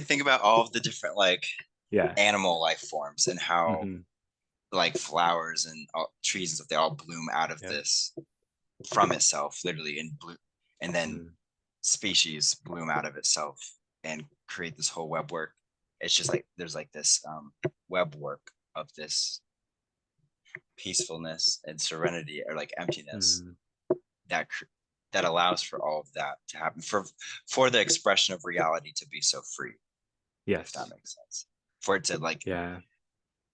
we think about all of the different like Yeah. animal life forms and how Hmm. like flowers and trees and stuff, they all bloom out of Yeah. this from itself, literally, and blue, and then Mhm. species bloom out of itself and create this whole web work. It's just like there's like this web work of this peacefulness and serenity or like emptiness Mhm. that that allows for all of that to happen for the expression of reality to be so free, if that Yes. makes sense, for it to like Yeah.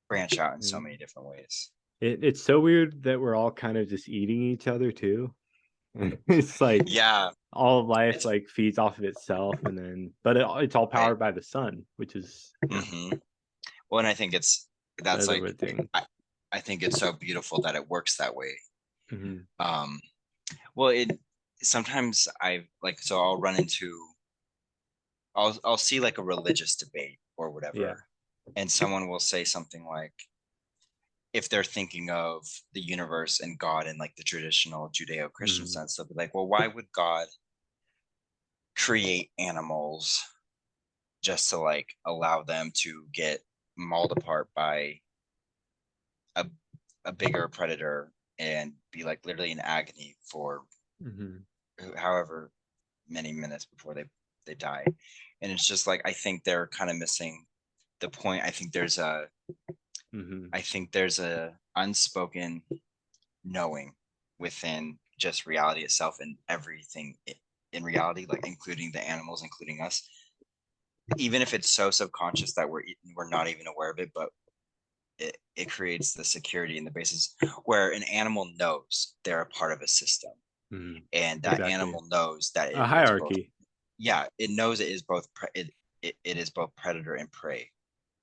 branch out in so And many different ways. it's so weird that we're all kind of just eating each other too. It's like Yeah, all of life it's like feeds off of itself, and then but it's all right. powered by the sun, which is Well, and I think it's the that's other like weird thing. I think it's so beautiful that it works that way. Hmm. um well, it sometimes I like, so I'll run into, I'll see like a religious debate or Yeah. whatever, and someone will say something like, if they're thinking of the universe and God in like the traditional Judeo-Christian Hmm. sense, they'll be like, well, why would God create animals just to like allow them to get mauled apart by a, a bigger predator and be like literally in agony for Hmm. however many minutes before they die? And it's just like, I think they're kind of missing the point. Hmm. I think there's a unspoken knowing within just reality itself and everything in reality, like including the animals, including us, even if it's so subconscious that we're not even aware of it, but it creates the security and the basis where an animal knows they're a part of a system, Hmm. and that Exactly. animal knows that A it is both, hierarchy. yeah, it knows it is both it is both predator and prey.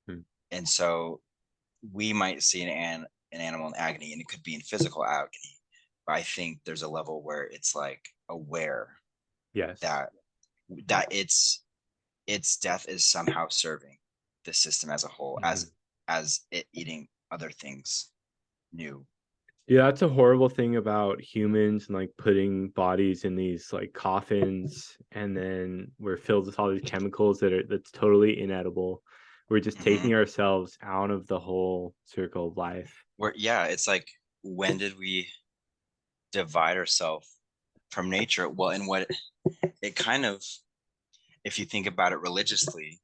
Mm. And so we might see an animal in agony, and it could be in physical agony, but I think there's a level where it's like aware Yes. that its death is somehow serving the system as a whole, Hmm. as it eating other things new. Yeah, that's a horrible thing about humans and like putting bodies in these like coffins, and then we're filled with all these chemicals that's totally inedible. We're just Mm-hmm. taking ourselves out of the whole circle of life. Where, yeah, it's like, when did we divide ourselves from nature? Well, and what it kind of, if you think about it religiously,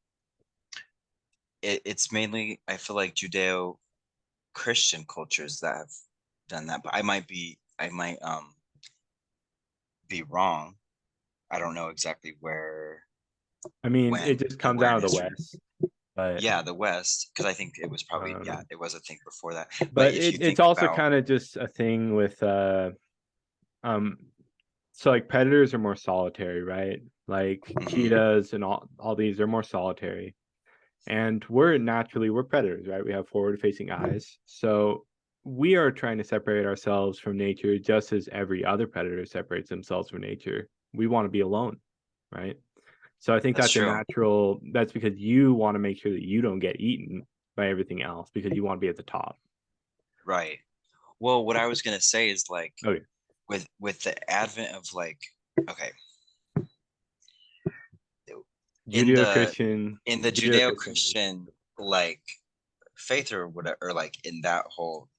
it's mainly, I feel like, Judeo Christian cultures that have done that, but I might be wrong. I don't know exactly where, I mean, it when, just and comes where out in of the history. West, but Yeah, the West, because I think it was I probably, don't yeah, know. it was a thing before that. But But if you it's think also about, kind of just a thing with um so like predators are more solitary, right? Like mhm, cheetahs and all these are more solitary. And we're predators, right? We have forward facing eyes. So we are trying to separate ourselves from nature just as every other predator separates themselves from nature. We want to be alone, right? So I think that's that's a true, natural, that's because you want to make sure that you don't get eaten by everything else because you want to be at the top. right? Well, what I was gonna say is like, Okay. with the advent of like, okay, in Judeo the Christian, in the Judeo Christian. Judeo-Christian like faith or whatever, or like in that whole,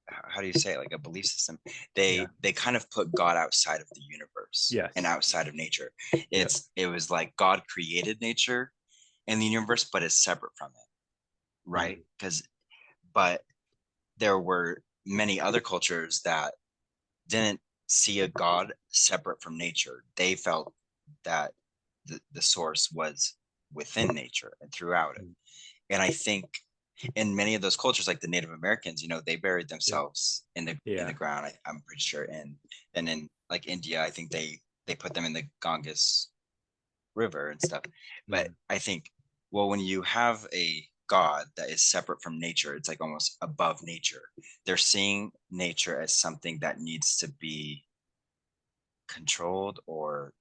how do you say it, like a belief system, Yeah. they kind of put God outside of the universe and Yes. outside of nature. Yep. It was like God created nature and the universe, but it's separate from it, right? Mhm. Because but there were many other cultures that didn't see a God separate from nature. They felt that the source was within nature and throughout it. Mhm. And I think in many of those cultures, like the Native Americans, they buried Yep. themselves in the Yeah. ground. I'm pretty sure. And in like India, I think they put them in the Ganges River and stuff. But Mhm. I think, well, when you have a God that is separate from nature, it's like almost above nature. They're seeing nature as something that needs to be controlled, or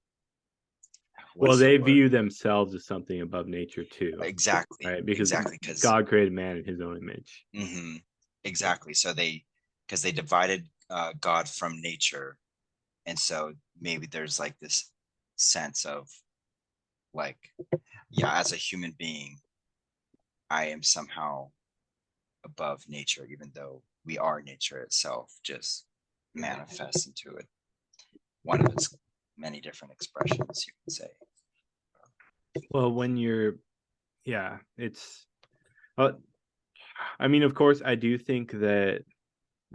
what Well, is the they word? view themselves as something above nature too, Exactly, right? Because exactly, because God created man in his own image. hmm exactly. So because they divided God from nature, and so maybe there's like this sense of like, yeah, as a human being, I am somehow above nature, even though we are nature itself, just manifests into it. One of its many different expressions, you could say. Well, when you're, yeah, it's, uh, I mean, of course, I do think that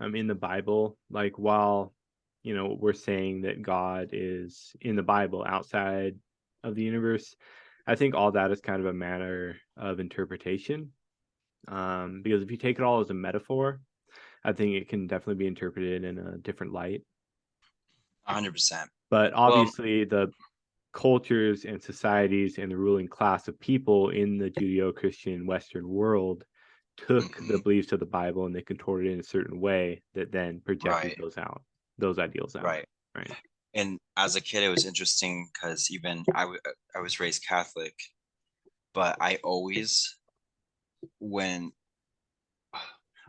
in the Bible, like while we're saying that God is in the Bible outside of the universe, I think all that is kind of a matter of interpretation. Because if you take it all as a metaphor, I think it can definitely be interpreted in a different light. 100%. But Well, obviously, the cultures and societies and the ruling class of people in the Judeo-Christian Western world took the mhm, beliefs of the Bible and they contorted it in a certain way that then projected right, those ideals out, right. right? And as a kid, it was interesting because even I was raised Catholic, but when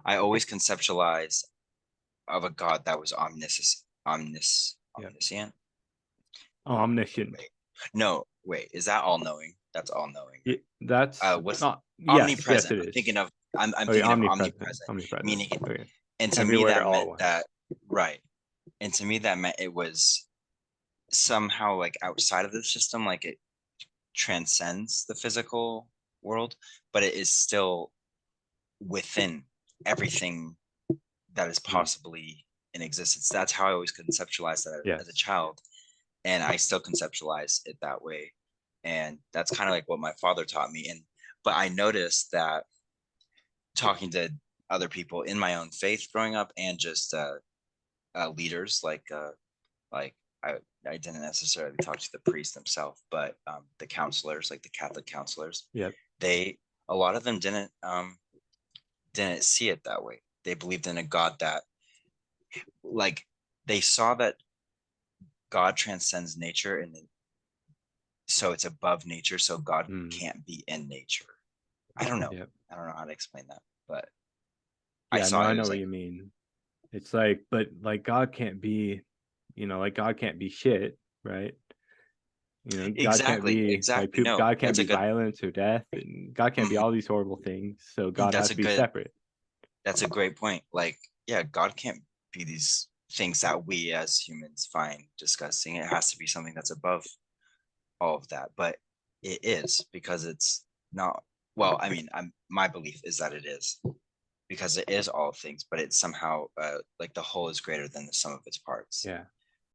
I always conceptualized of a God that was Yeah. omniscient. Omniscient. Wait, no, wait, is that all knowing? That's all knowing, right? That's What's not, yes, omnipresent? it I'm thinking is. of I'm Okay, thinking of omnipresent. omnipresent, Omnipresent. meaning, Okay. and to me Everywhere that all meant at once. that, right. And to me that meant it was somehow like outside of the system, like it transcends the physical world, but it is still within everything that is Mm. possibly in existence. That's how I always conceptualized that as a Yes. child. And I still conceptualize it that way. And that's kind of like what my father taught me. And but I noticed that talking to other people in my own faith growing up and just leaders like I I didn't necessarily talk to the priest themselves, but the counselors, like the Catholic counselors, Yep. they a lot of them didn't see it that way. They believed in a God that like they saw that God transcends nature and so it's above nature, so God Mm. can't be in nature. I don't know. Yep. I don't know how to explain that, but I Yeah, no, saw I it know was what like you mean. It's like, but like God can't be, like God can't be shit, right? God can't be like exactly. poop. No, God can't be violence or death, and God can't be mhm, all these horrible things. So God that's has a to be good, separate. that's a great point. Like, yeah, God can't be these things that we as humans find disgusting. It has to be something that's above all of that, but it is because it's not. Well, I mean, my belief is that it is because it is all things, but it's somehow like the whole is greater than the sum of its parts. Yeah.